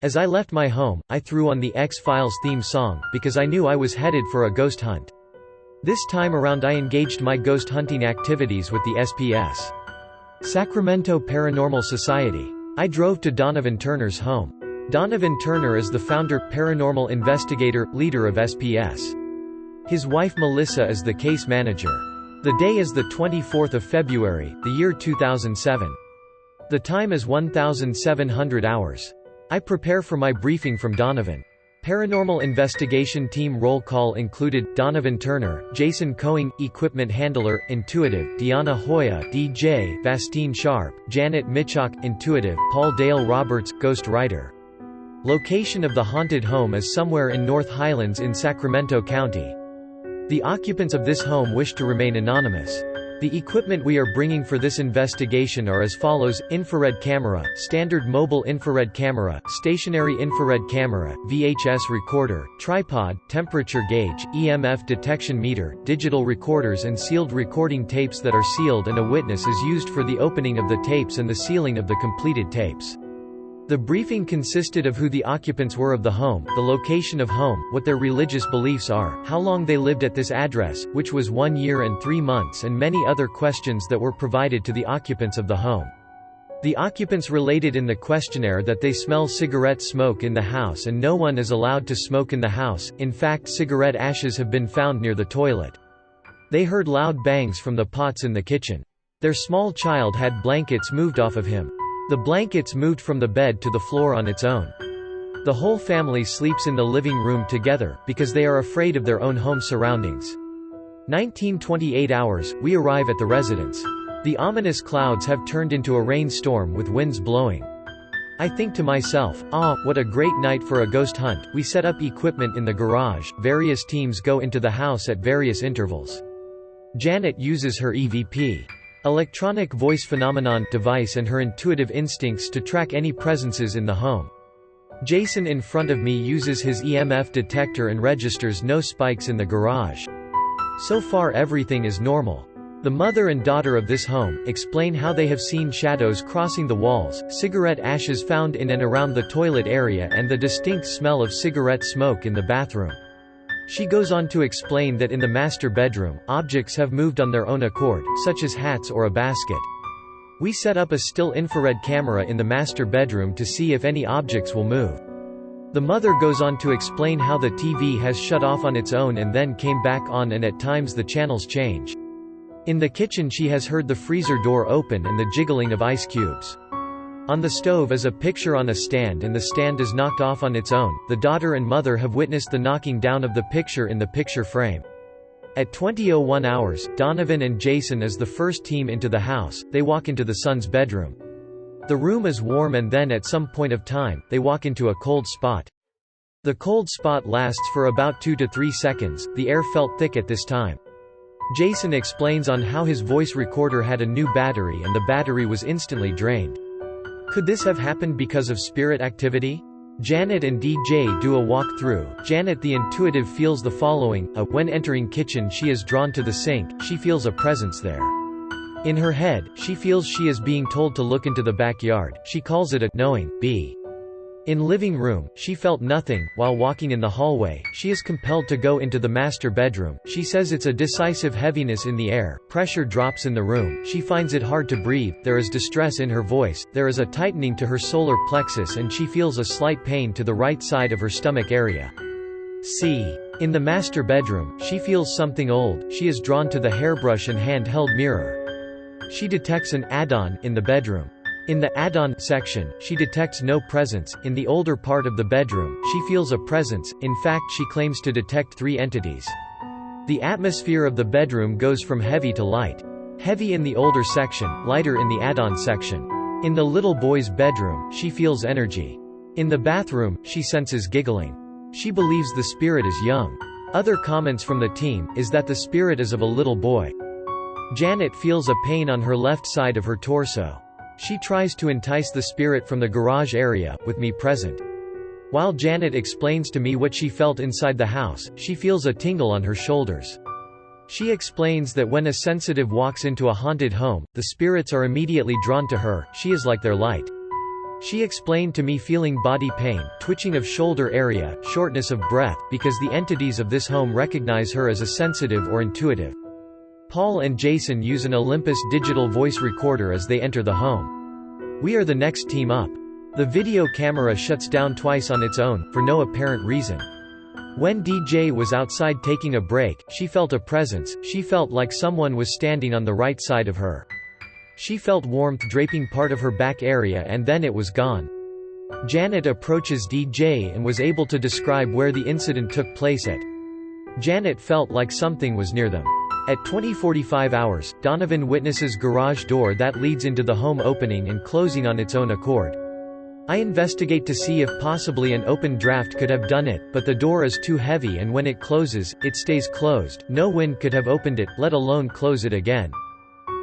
As I left my home, I threw on the X-Files theme song, because I knew I was headed for a ghost hunt. This time around I engaged my ghost hunting activities with the SPS. Sacramento Paranormal Society. I drove to Donovan Turner's home. Donovan Turner is the founder, paranormal investigator, leader of SPS. His wife Melissa is the case manager. The day is the 24th of February, the year 2007. The time is 1700 hours. I prepare for my briefing from Donovan. Paranormal investigation team roll call included Donovan Turner, Jason Coing, equipment handler, Intuitive, Deanna Hoya, DJ, Vastine Sharp, Janet Mitchok, Intuitive, Paul Dale Roberts, ghost writer. Location of the haunted home is somewhere in North Highlands in Sacramento County. The occupants of this home wish to remain anonymous. The equipment we are bringing for this investigation are as follows: infrared camera, standard mobile infrared camera, stationary infrared camera, VHS recorder, tripod, temperature gauge, EMF detection meter, digital recorders and sealed recording tapes that are sealed, and a witness is used for the opening of the tapes and the sealing of the completed tapes. The briefing consisted of who the occupants were of the home, the location of home, what their religious beliefs are, how long they lived at this address, which was 1 year and 3 months, and many other questions that were provided to the occupants of the home. The occupants related in the questionnaire that they smell cigarette smoke in the house and no one is allowed to smoke in the house. In fact, cigarette ashes have been found near the toilet. They heard loud bangs from the pots in the kitchen. Their small child had blankets moved off of him. The blankets moved from the bed to the floor on its own. The whole family sleeps in the living room together, because they are afraid of their own home surroundings. 1928 hours, we arrive at the residence. The ominous clouds have turned into a rainstorm with winds blowing. I think to myself, what a great night for a ghost hunt. We set up equipment in the garage, various teams go into the house at various intervals. Janet uses her EVP. Electronic voice phenomenon device and her intuitive instincts to track any presences in the home. Jason in front of me uses his EMF detector and registers no spikes in the garage. So far everything is normal. The mother and daughter of this home explain how they have seen shadows crossing the walls, cigarette ashes found in and around the toilet area and the distinct smell of cigarette smoke in the bathroom. She goes on to explain that in the master bedroom, objects have moved on their own accord, such as hats or a basket. We set up a still infrared camera in the master bedroom to see if any objects will move. The mother goes on to explain how the TV has shut off on its own and then came back on, and at times the channels change. In the kitchen she has heard the freezer door open and the jiggling of ice cubes. On the stove is a picture on a stand and the stand is knocked off on its own. The daughter and mother have witnessed the knocking down of the picture in the picture frame. At 20:01 hours, Donovan and Jason is the first team into the house. They walk into the son's bedroom. The room is warm and then at some point of time, they walk into a cold spot. The cold spot lasts for about 2 to 3 seconds. The air felt thick at this time. Jason explains on how his voice recorder had a new battery and the battery was instantly drained. Could this have happened because of spirit activity? Janet and DJ do a walk-through. Janet the intuitive feels the following: when entering kitchen she is drawn to the sink, she feels a presence there. In her head, she feels she is being told to look into the backyard. She calls it a knowing, bee. In living room, she felt nothing. While walking in the hallway, she is compelled to go into the master bedroom. She says it's a decisive heaviness in the air, pressure drops in the room, she finds it hard to breathe, there is distress in her voice, there is a tightening to her solar plexus and she feels a slight pain to the right side of her stomach area. C. In the master bedroom, she feels something old, she is drawn to the hairbrush and handheld mirror. She detects an add-on in the bedroom. In the add-on section, she detects no presence. In the older part of the bedroom, she feels a presence. In fact, she claims to detect 3 entities. The atmosphere of the bedroom goes from heavy to light. Heavy in the older section, lighter in the add-on section. In the little boy's bedroom, she feels energy. In the bathroom, she senses giggling. She believes the spirit is young. Other comments from the team is that the spirit is of a little boy. Janet feels a pain on her left side of her torso. She tries to entice the spirit from the garage area, with me present. While Janet explains to me what she felt inside the house, she feels a tingle on her shoulders. She explains that when a sensitive walks into a haunted home, the spirits are immediately drawn to her, she is like their light. She explained to me feeling body pain, twitching of shoulder area, shortness of breath, because the entities of this home recognize her as a sensitive or intuitive. Paul and Jason use an Olympus digital voice recorder as they enter the home. We are the next team up. The video camera shuts down twice on its own, for no apparent reason. When DJ was outside taking a break, she felt a presence. She felt like someone was standing on the right side of her. She felt warmth draping part of her back area and then it was gone. Janet approaches DJ and was able to describe where the incident took place at. Janet felt like something was near them. At 20:45 hours, Donovan witnesses garage door that leads into the home opening and closing on its own accord. I investigate to see if possibly an open draft could have done it, but the door is too heavy and when it closes, it stays closed. No wind could have opened it, let alone close it again.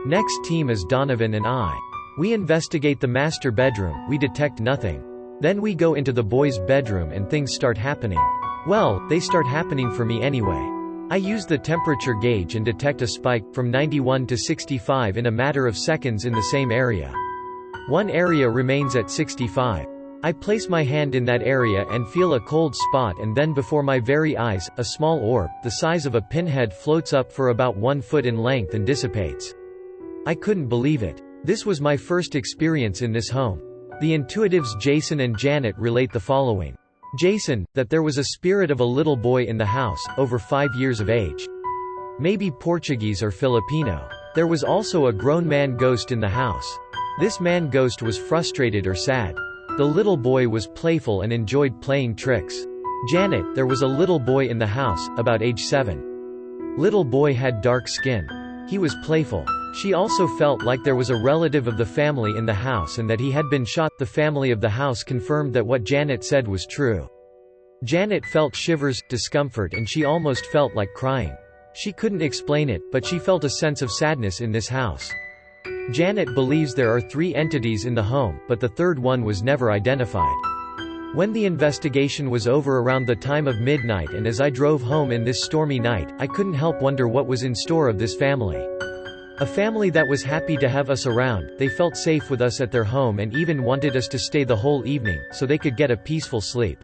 Next team is Donovan and I. We investigate the master bedroom, we detect nothing. Then we go into the boys' bedroom and things start happening. Well, they start happening for me anyway. I use the temperature gauge and detect a spike, from 91 to 65 in a matter of seconds in the same area. One area remains at 65. I place my hand in that area and feel a cold spot and then before my very eyes, a small orb, the size of a pinhead floats up for about 1 foot in length and dissipates. I couldn't believe it. This was my first experience in this home. The intuitives Jason and Janet relate the following. Jason, that there was a spirit of a little boy in the house, over 5 years of age. Maybe Portuguese or Filipino. There was also a grown man ghost in the house. This man ghost was frustrated or sad. The little boy was playful and enjoyed playing tricks. Janet, there was a little boy in the house, about age 7. Little boy had dark skin. He was playful. She also felt like there was a relative of the family in the house and that he had been shot. The family of the house confirmed that what Janet said was true. Janet felt shivers, discomfort and she almost felt like crying. She couldn't explain it, but she felt a sense of sadness in this house. Janet believes there are 3 entities in the home, but the third one was never identified. When the investigation was over around the time of midnight and as I drove home in this stormy night, I couldn't help wonder what was in store of this family. A family that was happy to have us around. They felt safe with us at their home and even wanted us to stay the whole evening, so they could get a peaceful sleep.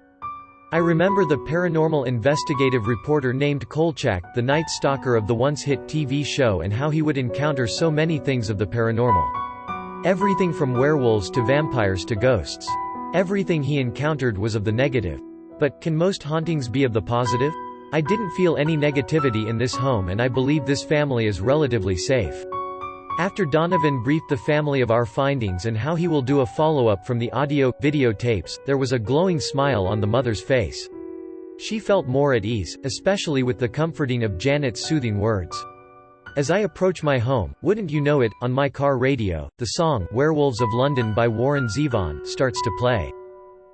I remember the paranormal investigative reporter named Kolchak, the night stalker of the once-hit TV show and how he would encounter so many things of the paranormal. Everything from werewolves to vampires to ghosts. Everything he encountered was of the negative. But, can most hauntings be of the positive? I didn't feel any negativity in this home and I believe this family is relatively safe. After Donovan briefed the family of our findings and how he will do a follow-up from the audio-video tapes, there was a glowing smile on the mother's face. She felt more at ease, especially with the comforting of Janet's soothing words. As I approach my home, wouldn't you know it, on my car radio, the song, Werewolves of London by Warren Zevon, starts to play.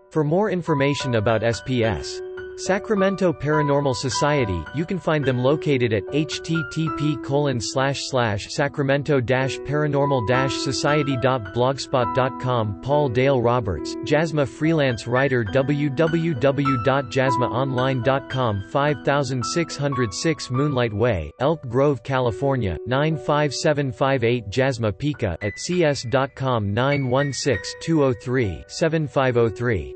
For more information about SPS Sacramento Paranormal Society, you can find them located at http://sacramento-paranormal-society.blogspot.com. Paul Dale Roberts, Jasma freelance writer, www.jasmaonline.com. 5606 Moonlight Way, Elk Grove, California 95758. Jasma Pica at cs.com. 916-203-7503